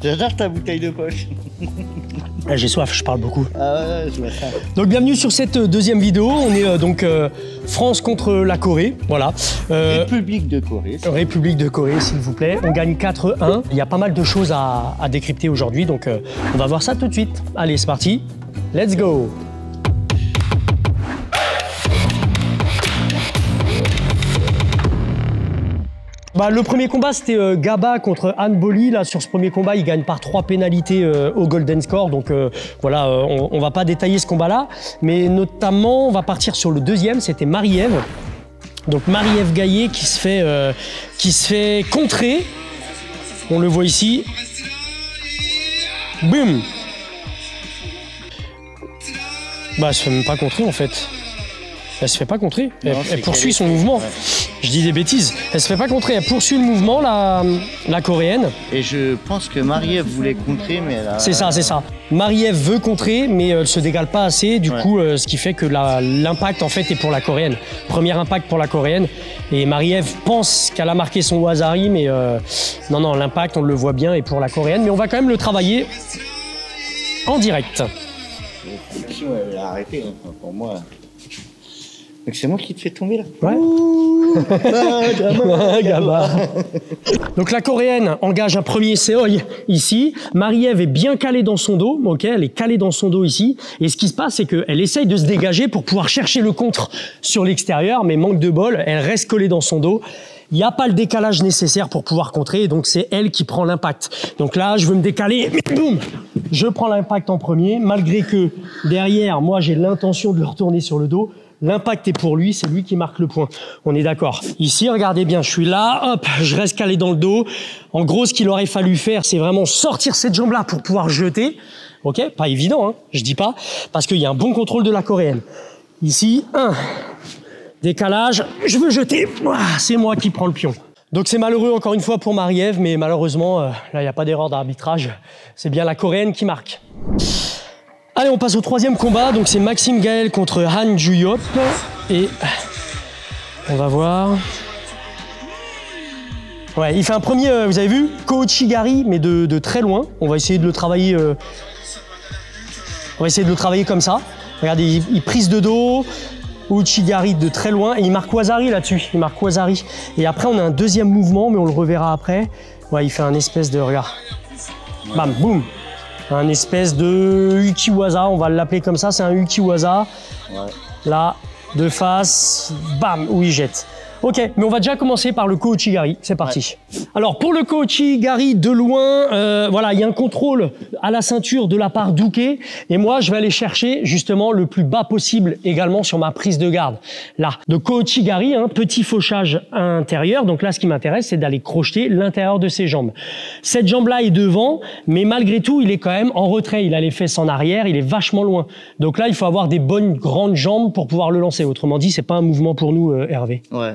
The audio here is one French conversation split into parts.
J'adore ta bouteille de poche. J'ai soif, je parle beaucoup. Ah ouais, je vois ça. Donc bienvenue sur cette deuxième vidéo. On est donc France contre la Corée. Voilà. République de Corée. République de Corée, s'il vous plaît. On gagne 4-1. Il y a pas mal de choses à décrypter aujourd'hui, donc on va voir ça tout de suite. Allez, c'est parti. Let's go. Bah, le premier combat, c'était Gaba contre Han Boli. Là, sur ce premier combat, il gagne par 3 pénalités au Golden Score. Donc voilà, on va pas détailler ce combat-là. Mais notamment, on va partir sur le deuxième, c'était Marie-Ève. Donc Marie-Ève Gaillet qui se fait contrer. On le voit ici. Boum. Bah, elle se fait même pas contrer en fait. Elle se fait pas contrer. Elle poursuit son mouvement. Ouais. Je dis des bêtises. Elle se fait pas contrer. Elle poursuit le mouvement, la coréenne. Et je pense que Marie-Ève voulait contrer, mais elle a... C'est ça, c'est ça. Marie-Ève veut contrer, mais elle se décale pas assez. Du coup, ce qui fait que l'impact en fait est pour la coréenne. Premier impact pour la coréenne. Et Marie-Ève pense qu'elle a marqué son Wazari, mais non, l'impact, on le voit bien, est pour la coréenne. Mais on va quand même le travailler en direct. Elle a arrêté, hein, pour moi. Donc c'est moi qui te fais tomber là. Ouais. Gaba. Donc la coréenne engage un premier Seoi ici. Marie-Ève est bien calée dans son dos. Ok, elle est calée dans son dos ici. Et ce qui se passe, c'est qu'elle essaye de se dégager pour pouvoir chercher le contre sur l'extérieur, mais manque de bol, elle reste collée dans son dos. Il n'y a pas le décalage nécessaire pour pouvoir contrer, donc c'est elle qui prend l'impact. Donc là, je veux me décaler, boum, je prends l'impact en premier, malgré que derrière, moi, j'ai l'intention de le retourner sur le dos. L'impact est pour lui, c'est lui qui marque le point. On est d'accord. Ici, regardez bien, je suis là, hop, je reste calé dans le dos. En gros, ce qu'il aurait fallu faire, c'est vraiment sortir cette jambe-là pour pouvoir jeter. Ok, pas évident, hein, je dis pas, parce qu'il y a un bon contrôle de la coréenne. Ici, décalage, je veux jeter, c'est moi qui prends le pion. Donc c'est malheureux encore une fois pour Marie-Ève, mais malheureusement, là, il n'y a pas d'erreur d'arbitrage. C'est bien la coréenne qui marque. Allez, on passe au troisième combat. Donc c'est Maxime Gaël contre Han Ju-Yop. Et on va voir. Ouais, il fait un premier, vous avez vu, Kouchigari, mais de très loin. On va essayer de le travailler. On va essayer de le travailler comme ça. Regardez, il prise de dos. Uchigari de très loin. Et il marque Wazari là-dessus. Il marque Wazari. Et après, on a un deuxième mouvement, mais on le reverra après. Ouais, il fait un espèce de. Regarde. Bam, boum. Un espèce de ukiwaza, on va l'appeler comme ça, c'est un ukiwaza. Ouais. Là, de face, bam, où il jette. Ok, mais on va déjà commencer par le Kouchigari, c'est parti. Ouais. Alors pour le Kouchigari de loin, voilà, il y a un contrôle à la ceinture de la part d'Uke, et moi je vais aller chercher justement le plus bas possible également sur ma prise de garde. Là, de Kouchigari, petit fauchage intérieur, donc là ce qui m'intéresse c'est d'aller crocheter l'intérieur de ses jambes. Cette jambe-là est devant, mais malgré tout il est quand même en retrait, il a les fesses en arrière, il est vachement loin. Donc là il faut avoir des bonnes grandes jambes pour pouvoir le lancer, autrement dit c'est pas un mouvement pour nous Hervé. Ouais.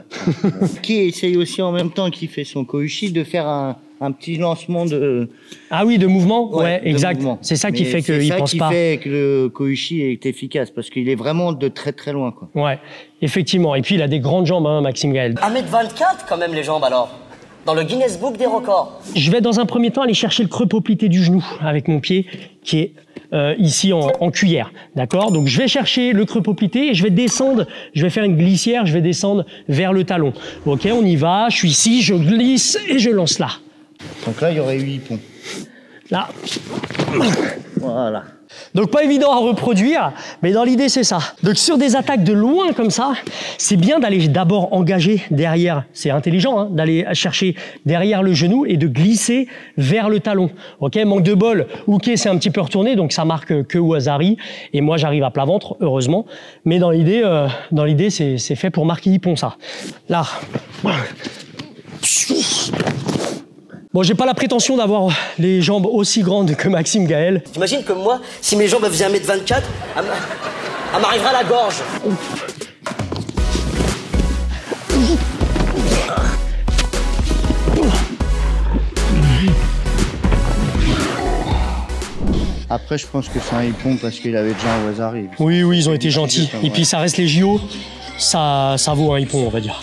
Qui essaye aussi en même temps qu'il fait son Kouchi de faire un petit lancement de... Ah oui, de mouvement. Ouais, exact. C'est ça qui fait qu'il pense pas. C'est ça qui fait que le Kouchi est efficace, parce qu'il est vraiment de très très loin, quoi. Ouais, effectivement. Et puis il a des grandes jambes, hein, Maxime Gaël. 1m24 quand même les jambes alors. Dans le Guinness Book des records. Je vais dans un premier temps aller chercher le creux poplité du genou avec mon pied qui est ici en cuillère, d'accord? Donc je vais chercher le creux poplité et je vais descendre, je vais faire une glissière, je vais descendre vers le talon. Ok, on y va, je suis ici, je glisse et je lance là. Donc là, il y aurait 8 ponts. Là. Voilà. Donc pas évident à reproduire, mais dans l'idée c'est ça. Donc sur des attaques de loin comme ça, c'est bien d'aller d'abord engager derrière, c'est intelligent, hein, d'aller chercher derrière le genou et de glisser vers le talon. Ok, manque de bol, Uke s'est un petit peu retourné, donc ça marque que Wazari, et moi j'arrive à plat ventre, heureusement. Mais dans l'idée c'est fait pour marquer Hippon ça. Là. Bon, j'ai pas la prétention d'avoir les jambes aussi grandes que Maxime Gaël. T'imagines comme moi, si mes jambes faisaient 1m24, elle m'arrivera à la gorge. Après, je pense que c'est un hippon parce qu'il avait déjà un Wazari. Oui, ils ont été gentils. Et puis ça reste les JO, ça vaut un hippon, on va dire.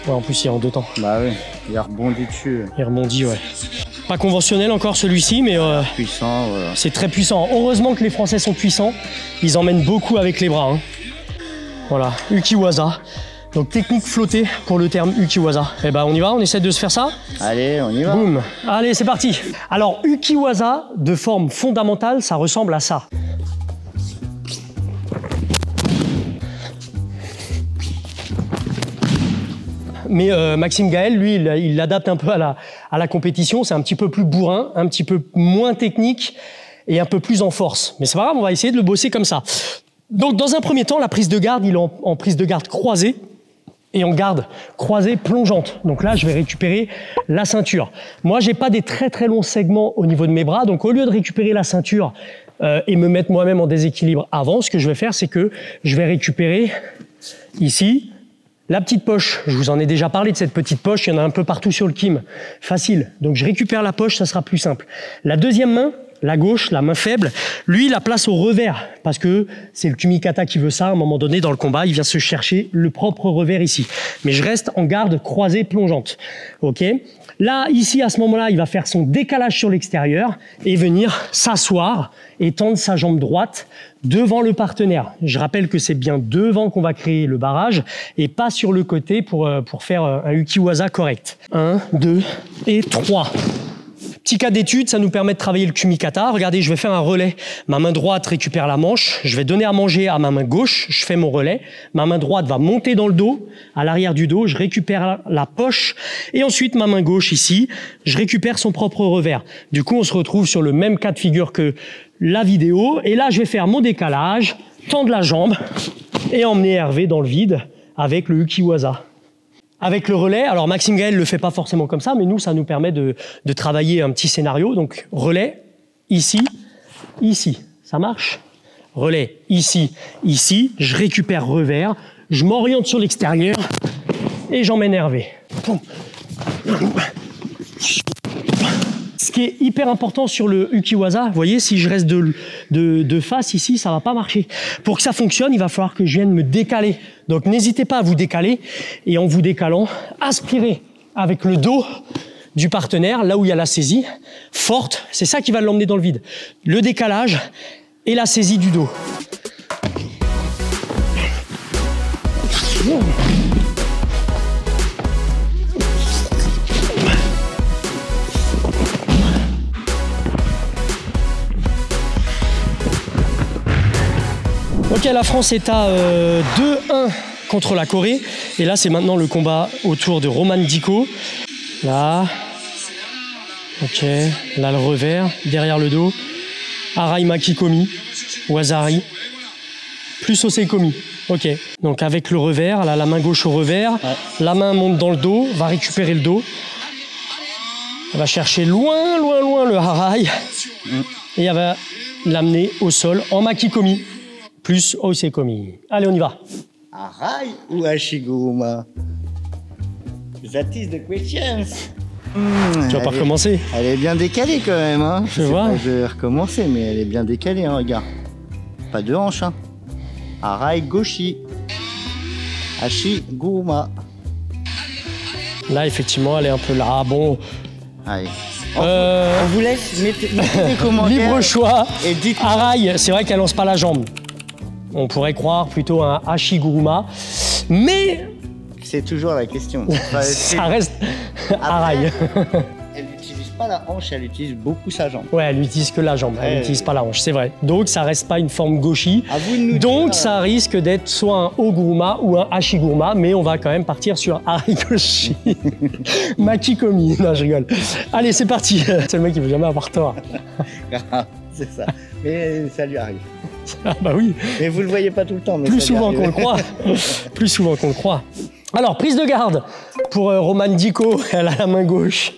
Ouais, en plus, il est en 2 temps. Bah oui. Il a rebondi dessus. Il rebondit, ouais. Pas conventionnel encore celui-ci, mais Puissant, voilà. c'est très puissant. Heureusement que les Français sont puissants. Ils emmènent beaucoup avec les bras. Hein. Voilà, ukiwaza. Donc technique flottée pour le terme ukiwaza. Eh ben on y va, on essaie de se faire ça. Allez, on y va. Boum. Allez, c'est parti. Alors ukiwaza, de forme fondamentale, ça ressemble à ça. Mais Maxime Gaël, lui, il l'adapte un peu à la compétition. C'est un petit peu plus bourrin, un petit peu moins technique et un peu plus en force. Mais c'est pas grave, on va essayer de le bosser comme ça. Donc dans un premier temps, la prise de garde, il est en prise de garde croisée et en garde croisée plongeante. Donc là, je vais récupérer la ceinture. Moi, j'ai pas des très très longs segments au niveau de mes bras. Donc au lieu de récupérer la ceinture et me mettre moi-même en déséquilibre avant, ce que je vais faire, c'est que je vais récupérer ici la petite poche. Je vous en ai déjà parlé de cette petite poche. Il y en a un peu partout sur le kim. Facile. Donc je récupère la poche, ça sera plus simple. La deuxième main, la gauche, la main faible, lui, il la place au revers parce que c'est le kumikata qui veut ça. À un moment donné, dans le combat, il vient se chercher le propre revers ici. Mais je reste en garde croisée plongeante. OK ? Là, ici, à ce moment-là, il va faire son décalage sur l'extérieur et venir s'asseoir et tendre sa jambe droite devant le partenaire. Je rappelle que c'est bien devant qu'on va créer le barrage et pas sur le côté pour faire un ukiwaza correct. 1, 2 et 3. Petit cas d'étude, ça nous permet de travailler le kumikata. Regardez, je vais faire un relais. Ma main droite récupère la manche. Je vais donner à manger à ma main gauche. Je fais mon relais. Ma main droite va monter dans le dos, à l'arrière du dos. Je récupère la poche. Et ensuite, ma main gauche ici, je récupère son propre revers. Du coup, on se retrouve sur le même cas de figure que la vidéo. Et là, je vais faire mon décalage, tendre la jambe et emmener Hervé dans le vide avec le ukiwaza. Avec le relais, alors Maxime Gaël ne le fait pas forcément comme ça, mais nous, ça nous permet de travailler un petit scénario. Donc, relais, ici, ici. Ça marche ? Relais, ici, ici. Je récupère revers. Je m'oriente sur l'extérieur et j'emmène Hervé. Ce qui est hyper important sur le ukiwaza, vous voyez, si je reste de face ici, ça va pas marcher. Pour que ça fonctionne, il va falloir que je vienne me décaler. Donc n'hésitez pas à vous décaler et en vous décalant, aspirez avec le dos du partenaire, là où il y a la saisie, forte, c'est ça qui va l'emmener dans le vide. Le décalage et la saisie du dos. Ok, la France est à 2-1 contre la Corée. Et là, c'est maintenant le combat autour de Roman Diko. Là. Ok. Là, le revers. Derrière le dos. Arai Makikomi. Wazari. Plus Oseikomi. Ok. Donc, avec le revers. Là, la main gauche au revers. Ouais. La main monte dans le dos. Va récupérer le dos. Elle va chercher loin, loin, loin le Arai. Et elle va l'amener au sol en Makikomi. Plus Oseikomi. Allez, on y va. Arai ou Ashiguruma? That is the question. Tu vas pas recommencer? Elle est bien décalée quand même. Hein. Je vois. Je vais recommencer, mais elle est bien décalée, hein, regarde. Pas de hanche. Hein. Arai Goshi. Ashiguruma. Là, effectivement, elle est un peu là. Bon. Allez. On vous laisse, mettez des commentaires. Libre choix. Et dites. Arai, c'est vrai qu'elle lance pas la jambe. On pourrait croire plutôt un Ashiguruma, mais c'est toujours la question. Ça reste Arai. Elle n'utilise pas la hanche, elle utilise beaucoup sa jambe. Ouais, elle n'utilise que la jambe, elle n'utilise pas la hanche, c'est vrai. Donc ça reste pas une forme goshi. Donc dire, ça risque d'être soit un Oguruma ou un Ashiguruma, mais on va quand même partir sur Arai Goshi. Makikomi, non je rigole. Allez, c'est parti. C'est le mec qui veut jamais avoir tort. C'est ça. Mais ça lui arrive. Ah bah oui. Mais vous le voyez pas tout le temps. Mais plus souvent qu'on le croit. Plus souvent qu'on le croit. Alors, prise de garde pour Roman Diko. Elle a la main gauche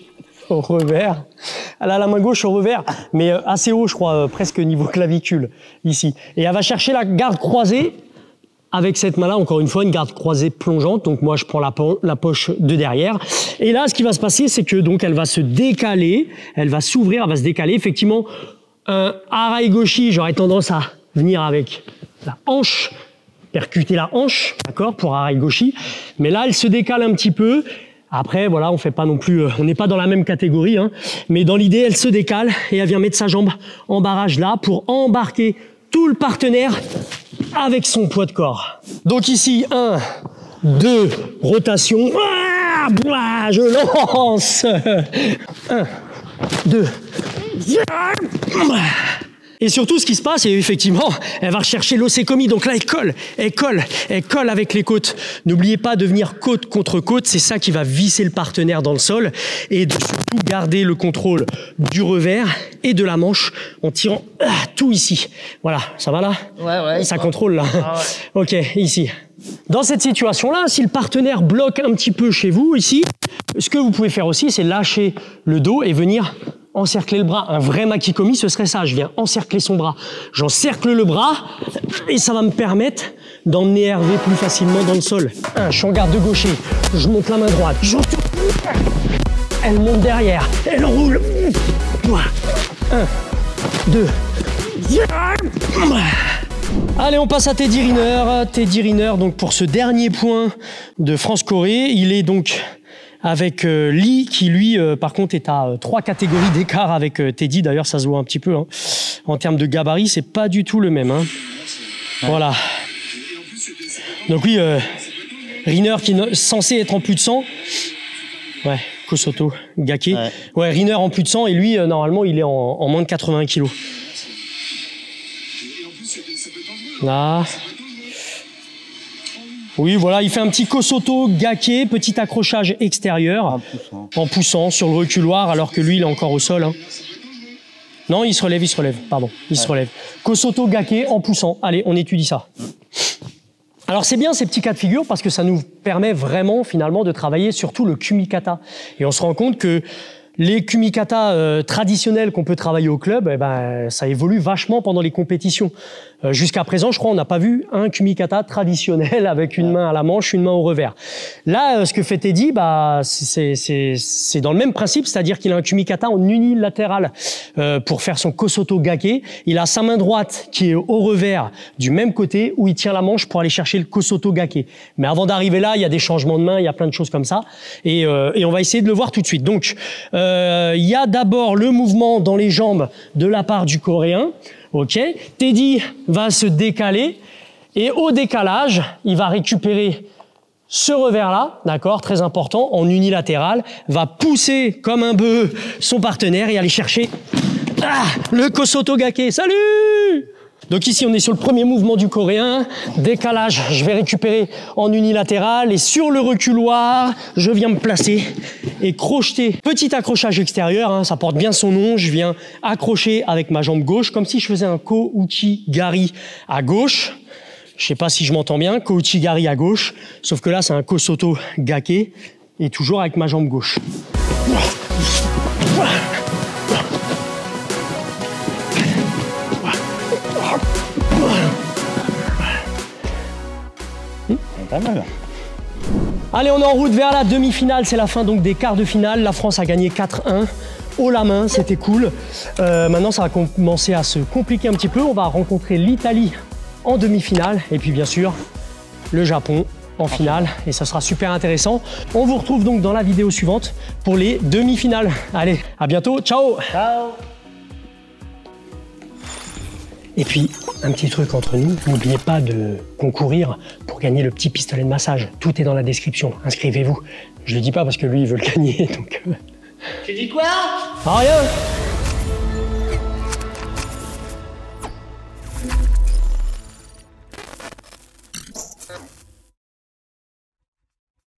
au revers. Elle a la main gauche au revers, mais assez haut, je crois, presque niveau clavicule, ici. Et elle va chercher la garde croisée avec cette main-là, encore une fois, une garde croisée plongeante. Donc moi, je prends la poche de derrière. Et là, ce qui va se passer, c'est que donc elle va se décaler, elle va s'ouvrir, elle va se décaler. Effectivement, Arai Goshi, j'aurais tendance à venir avec la hanche, percuter la hanche, d'accord, pour Arai Goshi. Mais là, elle se décale un petit peu. Après, voilà, on fait pas non plus, on n'est pas dans la même catégorie, hein, mais dans l'idée, elle se décale et elle vient mettre sa jambe en barrage là pour embarquer tout le partenaire avec son poids de corps. Donc ici, 1, 2, rotation. Ah, je lance. 1, 2. Et surtout, ce qui se passe, c'est effectivement, elle va rechercher l'osécomie. Donc là, elle colle avec les côtes. N'oubliez pas de venir côte contre côte. C'est ça qui va visser le partenaire dans le sol. Et de surtout garder le contrôle du revers et de la manche en tirant tout ici. Voilà, ça va là? Ouais. Ça contrôle là. Ah ouais. Ok, ici. Dans cette situation-là, si le partenaire bloque un petit peu chez vous, ici, ce que vous pouvez faire aussi, c'est lâcher le dos et venir encercler le bras. Un vrai makikomi, ce serait ça. Je viens encercler son bras. J'encercle le bras et ça va me permettre d'emmener Hervé plus facilement dans le sol. Je suis en garde de gaucher. Je monte la main droite. Elle monte derrière. Elle roule. 1, 2. Allez, on passe à Teddy Riner. Teddy Riner, donc pour ce dernier point de France-Corée, il est donc avec Lee, qui lui, par contre, est à 3 catégories d'écart avec Teddy. D'ailleurs, ça se voit un petit peu. Hein. En termes de gabarit, c'est pas du tout le même. Hein. Ouais. Voilà. Donc oui, Riner qui est censé être en plus de 100. Ouais, Kosoto, Gake. Ouais, Riner en plus de 100 et lui, normalement, il est en moins de 80 kilos. Là. Oui, voilà, il fait un petit Kosoto Gake, petit accrochage extérieur, en poussant sur le reculoir, alors que lui, il est encore au sol. Hein. Non, il se relève, pardon, il se relève. Kosoto Gake en poussant. Allez, on étudie ça. Alors c'est bien ces petits cas de figure parce que ça nous permet vraiment finalement de travailler surtout le kumikata. Et on se rend compte que les kumikata traditionnels qu'on peut travailler au club, eh ben, ça évolue vachement pendant les compétitions. Jusqu'à présent, je crois, on n'a pas vu un kumikata traditionnel avec une main à la manche, une main au revers. Là, ce que fait Teddy, bah, c'est dans le même principe, c'est-à-dire qu'il a un kumikata en unilatéral pour faire son Kosoto Gake. Il a sa main droite qui est au revers du même côté où il tient la manche pour aller chercher le Kosoto Gake. Mais avant d'arriver là, il y a des changements de main, il y a plein de choses comme ça. Et on va essayer de le voir tout de suite. Donc, il y a d'abord le mouvement dans les jambes de la part du Coréen. Ok, Teddy va se décaler et au décalage, il va récupérer ce revers-là, d'accord, très important, en unilatéral, va pousser comme un bœuf son partenaire et aller chercher le Kosoto Gake. Salut! Donc ici, on est sur le premier mouvement du Coréen. Décalage, je vais récupérer en unilatéral et sur le reculoir, je viens me placer et crocheter. Petit accrochage extérieur, hein, ça porte bien son nom. Je viens accrocher avec ma jambe gauche comme si je faisais un Kouchi-gari à gauche. Je sais pas si je m'entends bien, Kouchi-gari à gauche. Sauf que là, c'est un Kosoto Gake et toujours avec ma jambe gauche. Pas mal. Allez, on est en route vers la demi-finale. C'est la fin donc des quarts de finale. La France a gagné 4-1. Haut la main, c'était cool. Maintenant, ça va commencer à se compliquer un petit peu. On va rencontrer l'Italie en demi-finale. Et puis, bien sûr, le Japon en finale. Et ça sera super intéressant. On vous retrouve donc dans la vidéo suivante pour les demi-finales. Allez, à bientôt. Ciao. Ciao. Et puis, un petit truc entre nous, n'oubliez pas de concourir pour gagner le petit pistolet de massage. Tout est dans la description, inscrivez-vous. Je le dis pas parce que lui, il veut le gagner, donc... Tu dis quoi? Ah, rien.